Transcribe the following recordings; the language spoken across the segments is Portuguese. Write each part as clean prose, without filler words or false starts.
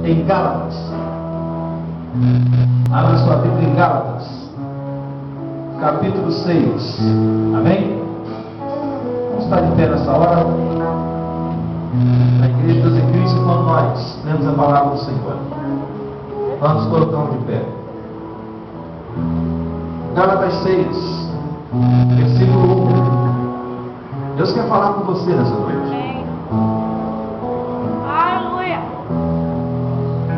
em Gálatas. Abra sua Bíblia em Gálatas, capítulo 6. Amém? Vamos estar de pé nessa hora. Na Igreja dos em Cristo, quando nós lemos a palavra do Senhor, vamos colocar de pé. Gálatas 6, versículo 1. Deus quer falar com você nessa noite. Aleluia.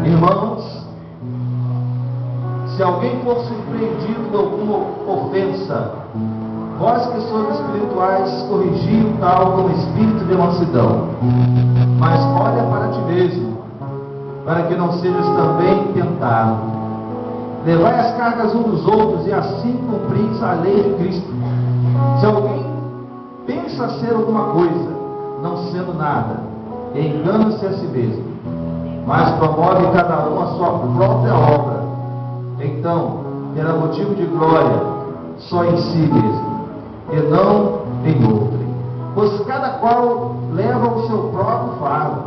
Irmãos, se alguém for surpreendido de alguma ofensa, vós que sois espirituais, corrigi o tal com espírito de mansidão. Mas olha para ti mesmo, para que não sejas também tentado. Levai as cargas uns dos outros, e assim cumpris a lei de Cristo. Se alguém pensa ser alguma coisa, não sendo nada, engana-se a si mesmo, mas promove cada um a sua própria obra. Então, terá motivo de glória só em si mesmo, e não em outro. Pois cada qual leva o seu próprio fardo,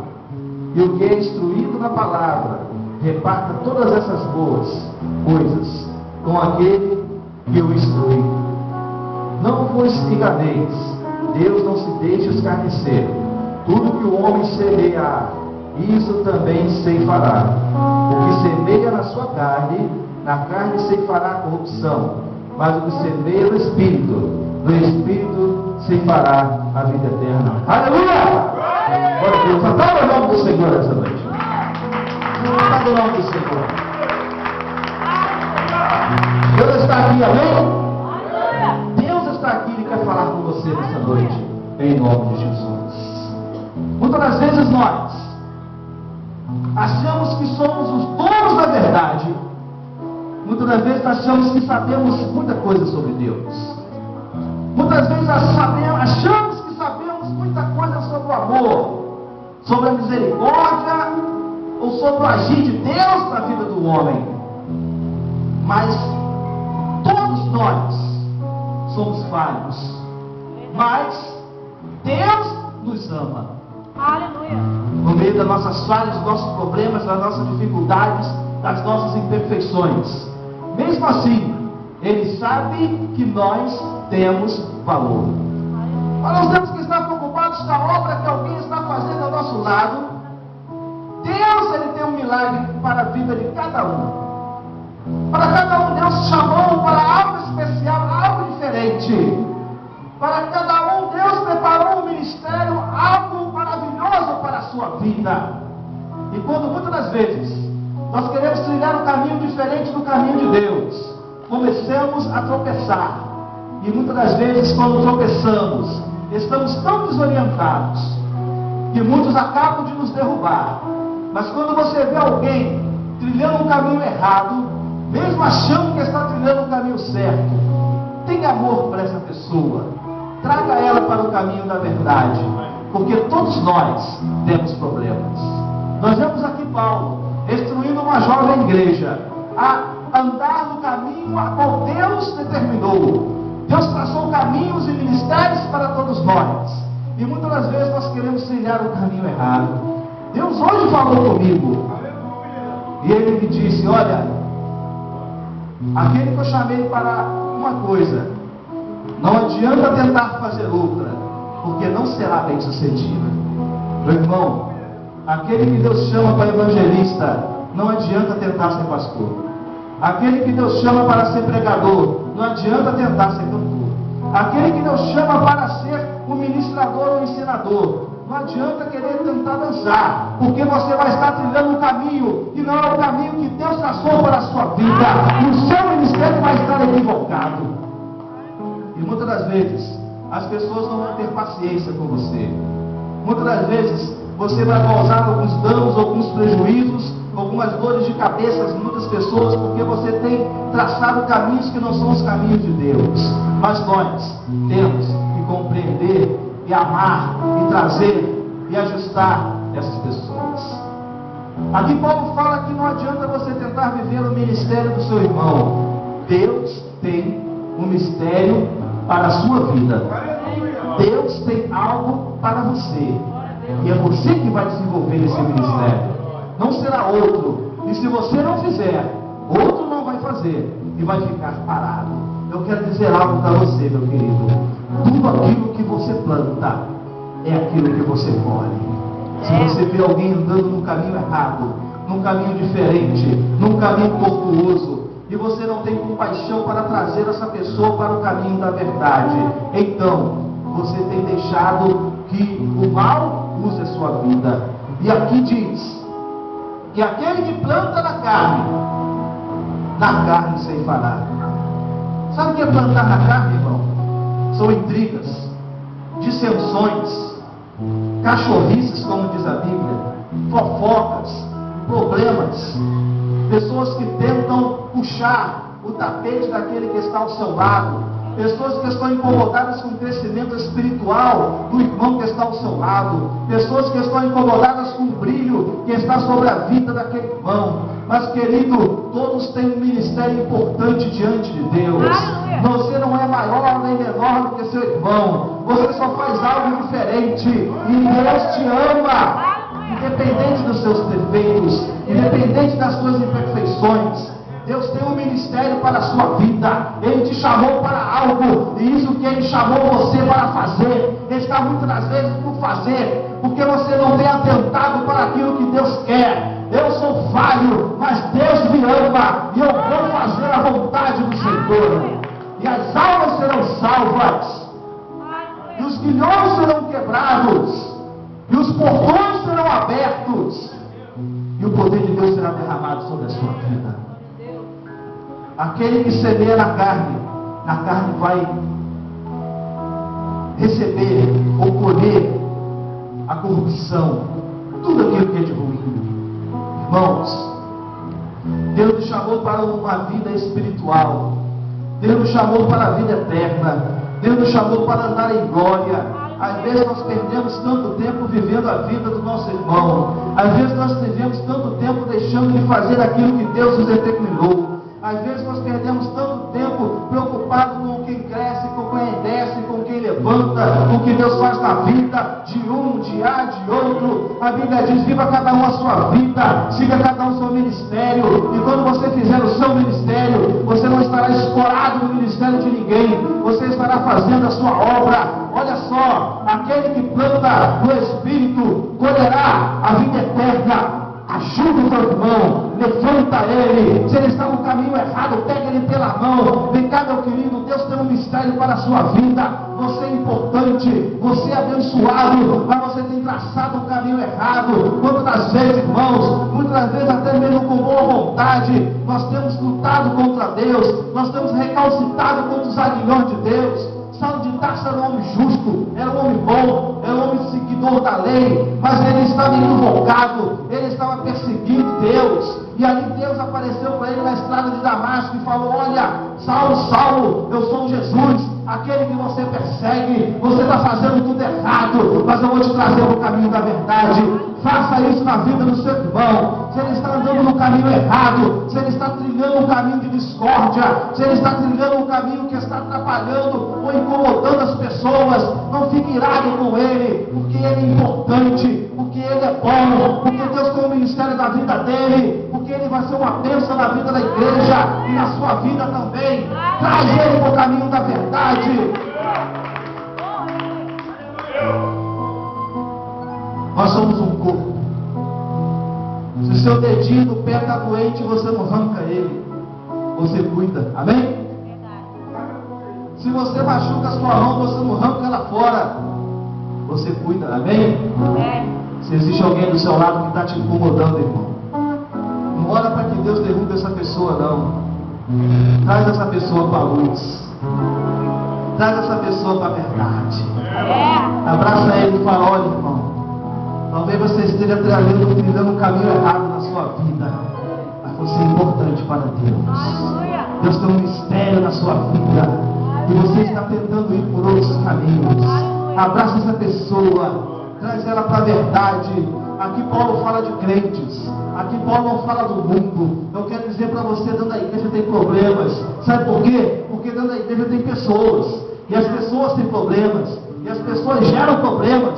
e o que é instruído na palavra, reparta todas essas boas coisas com aquele que o instrui. Não vos enganeis, Deus não se deixa escarnecer. Tudo que o homem semear, isso também ceifará. O que semeia na sua carne, na carne ceifará a corrupção, mas o que semeia no Espírito ceifará a vida eterna. Aleluia! Glória a Deus. Aplauda o nome do Senhor essa noite. Aplauda o nome do Senhor. Deus está aqui, amém? Deus está aqui e quer falar com você nessa noite, em nome de Jesus. Muitas das vezes nós achamos que somos os donos da verdade. Muitas das vezes achamos que sabemos muita coisa sobre Deus. Muitas vezes achamos que sabemos muita coisa sobre o amor, sobre a misericórdia, ou sobre o agir de Deus na vida do homem. Mas todos nós somos falhos. Mas Deus nos ama. Aleluia. No meio das nossas falhas, dos nossos problemas, das nossas dificuldades, das nossas imperfeições. Mesmo assim, Ele sabe que nós temos valor. Mas nós temos que estar preocupados com a obra que alguém está fazendo ao nosso lado. Deus, Ele tem um milagre para a vida de cada um. Para cada um, Deus chamou para algo especial, algo diferente. Para cada um, Deus preparou um ministério, algo maravilhoso para a sua vida. E quando muitas das vezes nós queremos trilhar um caminho diferente do caminho de Deus, comecemos a tropeçar. E muitas das vezes, quando tropeçamos, estamos tão desorientados que muitos acabam de nos derrubar. Mas quando você vê alguém trilhando um caminho errado, mesmo achando que está trilhando um caminho certo, tenha amor para essa pessoa, traga ela para o caminho da verdade, porque todos nós temos problemas. Nós vemos aqui Paulo instruindo uma jovem igreja a andar no caminho a qual Deus determinou. Deus traçou caminhos e ministérios para todos nós, e muitas das vezes nós queremos trilhar o caminho errado. Deus hoje falou comigo, e Ele me disse: olha, aquele que eu chamei para uma coisa, não adianta tentar fazer outra, porque não será bem sucedido. Meu irmão, aquele que Deus chama para evangelista, não adianta tentar ser pastor. Aquele que Deus chama para ser pregador, não adianta tentar ser cantor. Aquele que Deus chama para ser um ministrador ou um ensinador, não adianta querer tentar dançar, porque você vai estar trilhando um caminho que não é o caminho que Deus traçou para a sua vida, e o seu ministério vai estar equivocado. E muitas das vezes as pessoas não vão ter paciência com você. Muitas das vezes você vai causar alguns danos, alguns prejuízos, algumas dores de cabeça em muitas pessoas, porque você tem traçado caminhos que não são os caminhos de Deus. Mas nós temos que compreender e amar e trazer e ajustar essas pessoas. Aqui Paulo fala que não adianta você tentar viver o ministério do seu irmão. Deus tem um mistério para a sua vida. Deus tem algo para você, e é você que vai desenvolver esse ministério. não será outro. E se você não fizer, outro não vai fazer e vai ficar parado. Eu quero dizer algo para você, meu querido. Tudo aquilo que você planta é aquilo que você colhe. Se você vê alguém andando num caminho errado, num caminho diferente, num caminho tortuoso, e você não tem compaixão para trazer essa pessoa para o caminho da verdade, então você tem deixado que o mal use a sua vida. E aqui diz que aquele que planta na carne ceifará. Sabe o que é plantar na carne, irmão? São intrigas, dissensões, cachorrices, como diz a Bíblia, fofocas, problemas, pessoas que tentam puxar o tapete daquele que está ao seu lado, pessoas que estão incomodadas com o crescimento espiritual do irmão que está ao seu lado, pessoas que estão incomodadas com o brilho que está sobre a vida daquele irmão. Mas, querido, todos têm um ministério importante diante de Deus. Você não é maior nem menor do que seu irmão, você só faz algo diferente, e Deus te ama, independente dos seus defeitos, independente das suas imperfeições. Deus tem um ministério para a sua vida. Ele te chamou para algo, e isso que Ele chamou você para fazer, está muitas das vezes por fazer, porque você não tem atentado para aquilo que Deus quer. Eu sou falho, mas Deus me ama, e eu vou fazer a vontade do Senhor. E as almas serão salvas, e os grilhões serão quebrados, e os portões serão abertos, e o poder de Deus será derramado sobre a sua vida. Aquele que semeia na carne vai receber ou colher a corrupção, tudo aquilo que é de ruim. Irmãos, Deus nos chamou para uma vida espiritual, Deus nos chamou para a vida eterna, Deus nos chamou para andar em glória. Às vezes nós perdemos tanto tempo vivendo a vida do nosso irmão, às vezes nós perdemos tanto tempo deixando de fazer aquilo que Deus nos determinou. Às vezes nós perdemos tanto tempo preocupado com quem cresce, com quem desce, com quem levanta, com o que Deus faz na vida de um, de A, de outro. A Bíblia diz: viva cada um a sua vida, siga cada um o seu ministério. E quando você fizer o seu ministério, você não estará escorado no ministério de ninguém, você estará fazendo a sua obra. Olha só, aquele que planta no Espírito colherá a vida eterna. Ajuda o teu irmão, levanta ele. Se ele está no caminho errado, pega ele pela mão. Vem cá, meu querido, Deus tem um mistério para a sua vida. Você é importante, você é abençoado, mas você tem traçado o caminho errado. Muitas das vezes, irmãos, muitas das vezes até mesmo com boa vontade, nós temos lutado contra Deus, nós temos recalcitrado contra os aguilhões de Deus. Saulo de Tarso era um homem justo, era um homem bom, era um homem seguidor da lei, mas ele estava equivocado, ele estava perseguindo Deus. E ali Deus apareceu para ele na estrada de Damasco e falou: olha, Saulo, Saulo, eu sou Jesus, aquele que você persegue. Você está fazendo tudo errado, mas eu vou te trazer para o caminho da verdade. Faça isso na vida do seu irmão. Se ele está andando no caminho errado, se ele está trilhando um caminho de discórdia, se ele está trilhando um caminho que está atrapalhando ou incomodando as pessoas, não fique irado com ele, porque ele é importante, porque ele é bom, porque Deus tem o ministério da vida dele, porque ele vai ser uma bênção na vida da igreja e na sua vida também. Traz ele para o caminho da verdade. Nós somos um corpo. Se o seu dedinho do pé está doente, você não arranca ele, você cuida, amém? Se você machuca a sua mão, você não arranca ela fora, você cuida, amém? Se existe alguém do seu lado que está te incomodando, irmão, não ora para que Deus derrube essa pessoa, não. Traz essa pessoa para a luz, traz essa pessoa para a verdade. Abraça ele e fala: olha, irmão, talvez você esteja trilhando um caminho errado na sua vida, mas você é importante para Deus. Deus tem um mistério na sua vida, e você está tentando ir por outros caminhos. Abraça essa pessoa, traz ela para a verdade. Aqui Paulo fala de crentes, aqui Paulo não fala do mundo. Eu quero dizer para você, dentro da igreja tem problemas. Sabe por quê? Porque dentro da igreja tem pessoas, e as pessoas têm problemas, e as pessoas geram problemas.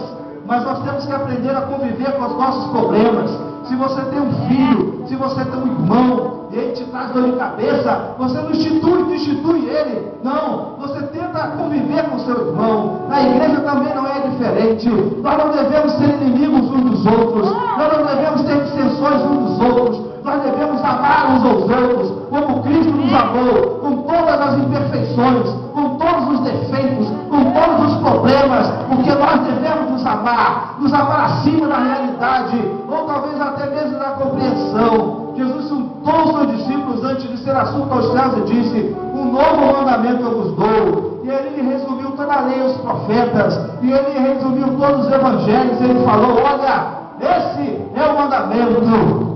Mas nós temos que aprender a conviver com os nossos problemas. se você tem um filho, se você tem um irmão, e ele te traz dor de cabeça, você não institui ele. Não, você tenta conviver com seu irmão. Na igreja também não é diferente. Nós não devemos ser inimigos uns dos outros. Nós não devemos ter dissensões uns dos outros. Nós devemos amar uns aos outros, como Cristo nos amou, com todas as imperfeições, com todos os defeitos, com todos os problemas, porque nós devemos nos amar acima da realidade, ou talvez até mesmo da compreensão. Jesus juntou os seus discípulos antes de ser assunto aos céus e disse: um novo mandamento eu vos dou. E ele resumiu toda a lei e os profetas, e ele resumiu todos os evangelhos, e ele falou: olha, esse é o mandamento.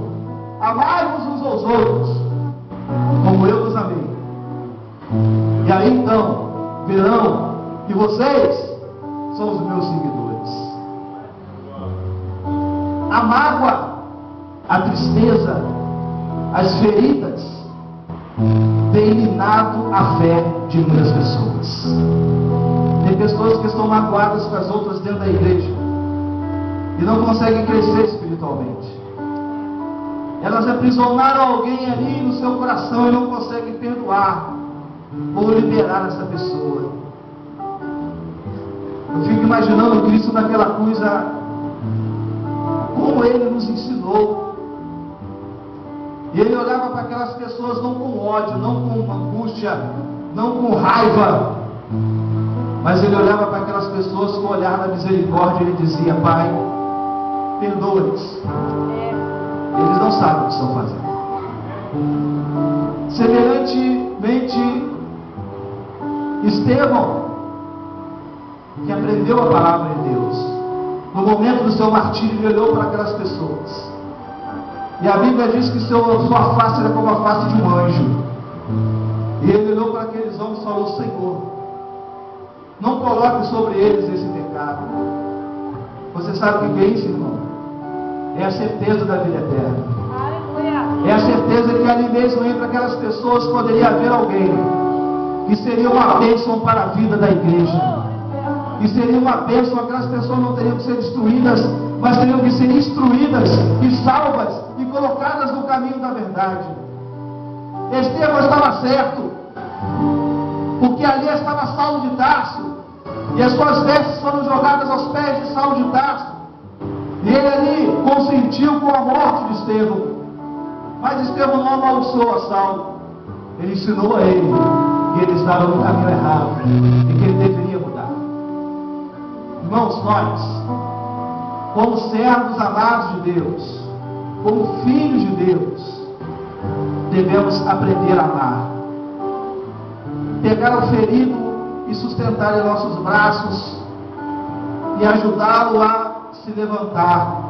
Amai-vos uns aos outros, como eu vos amei. E aí então, verão que vocês são os meus seguidores. A mágoa, a tristeza, as feridas têm minado a fé de muitas pessoas. Tem pessoas que estão magoadas com as outras dentro da igreja e não conseguem crescer espiritualmente. Elas aprisionaram alguém ali no seu coração e não conseguem perdoar ou liberar essa pessoa. Eu fico imaginando Cristo naquela cruz, como Ele nos ensinou. E Ele olhava para aquelas pessoas não com ódio, não com angústia, não com raiva, mas Ele olhava para aquelas pessoas com o olhar da misericórdia e Ele dizia: Pai, perdoa-os. Eles não sabem o que estão fazendo. Semelhantemente, Estevão, que aprendeu a palavra de Deus, no momento do seu martírio, ele olhou para aquelas pessoas. E a Bíblia diz que sua face era como a face de um anjo. E ele olhou para aqueles homens e falou: Senhor, não coloque sobre eles esse pecado. Você sabe o que é isso, irmão? É a certeza da vida eterna. É a certeza que ali mesmo entre aquelas pessoas poderia haver alguém que seria uma bênção para a vida da igreja. Que seria uma bênção, aquelas pessoas não teriam que ser destruídas, mas teriam que ser instruídas e salvas e colocadas no caminho da verdade. Estevão estava certo, porque ali estava Saulo de Tarso, e as suas vestes foram jogadas aos pés de Saulo de Tarso. E ele ali consentiu com a morte de Estevão. Mas Estevão não amaldiçoou a Saulo. Ele ensinou a ele que ele estava no caminho errado e que ele deveria mudar. Irmãos, nós, como servos amados de Deus, como filhos de Deus, devemos aprender a amar. Pegar o ferido e sustentar em nossos braços e ajudá-lo a se levantar.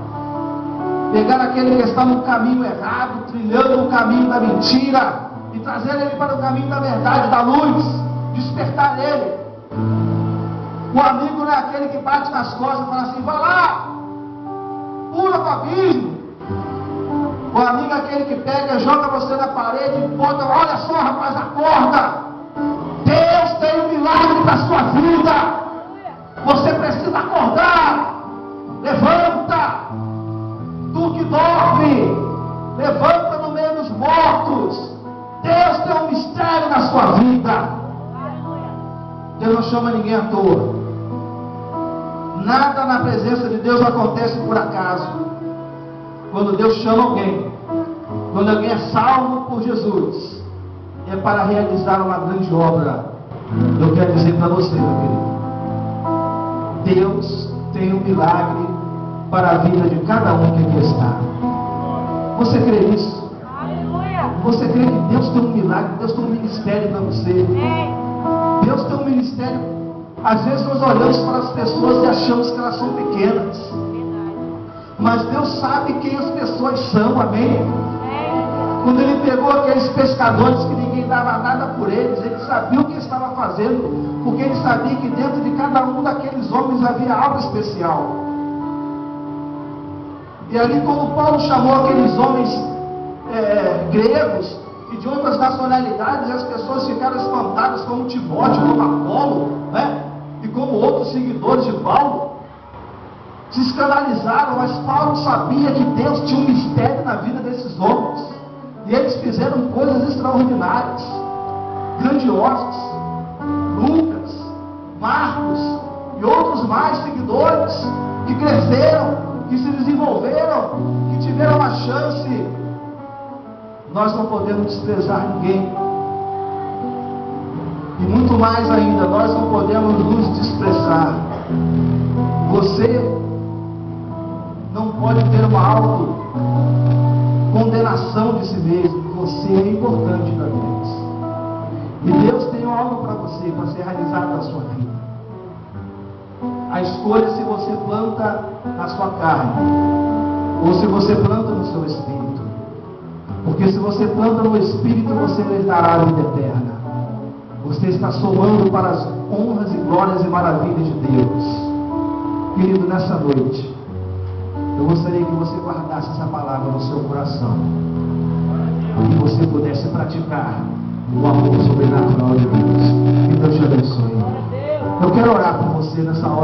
Pegar aquele que está no caminho errado, trilhando o caminho da mentira, e trazer ele para o caminho da verdade, da luz, despertar ele. O amigo não é aquele que bate nas costas e fala assim: vai lá, pula para o abismo. O amigo é aquele que pega, joga você na parede e bota: olha só, rapaz, acorda. Deus tem um milagre para a sua vida. Você precisa acordar. Levanta, tu que dorme, levanta no meio dos mortos. Deus tem um mistério na sua vida. Deus não chama ninguém à toa. Nada na presença de Deus acontece por acaso. Quando Deus chama alguém, quando alguém é salvo por Jesus, é para realizar uma grande obra. Eu quero dizer para você, meu querido, Deus tem um milagre para a vida de cada um que aqui está. Você crê nisso? Você crê que Deus tem um milagre, Deus tem um ministério para você? Deus tem um ministério. Às vezes nós olhamos para as pessoas e achamos que elas são pequenas, mas Deus sabe quem as pessoas são, amém? Quando Ele pegou aqueles pescadores que ninguém dava nada por eles, Ele sabia o que estava fazendo, porque Ele sabia que dentro de cada um daqueles homens havia algo especial. E ali, quando Paulo chamou aqueles homens gregos e de outras nacionalidades, as pessoas ficaram espantadas, como Timóteo, como Apolo, né? E como outros seguidores de Paulo. se escandalizaram, mas Paulo sabia que Deus tinha um mistério na vida desses homens. E eles fizeram coisas extraordinárias, grandiosas. Lucas, Marcos e outros mais seguidores que cresceram, que se desenvolveram, que tiveram uma chance. Nós não podemos desprezar ninguém. E muito mais ainda, nós não podemos nos desprezar. Você não pode ter uma autocondenação de si mesmo. Você é importante para Deus. E Deus tem algo para você, para ser realizado na sua vida. A escolha é se você planta na sua carne, ou se você planta no seu espírito. Porque se você planta no espírito, você herdará a vida eterna. Você está somando para as honras e glórias e maravilhas de Deus. Querido, nessa noite, eu gostaria que você guardasse essa palavra no seu coração, e que você pudesse praticar o amor sobrenatural de Deus. Que Deus te abençoe. Eu quero orar por você nessa hora.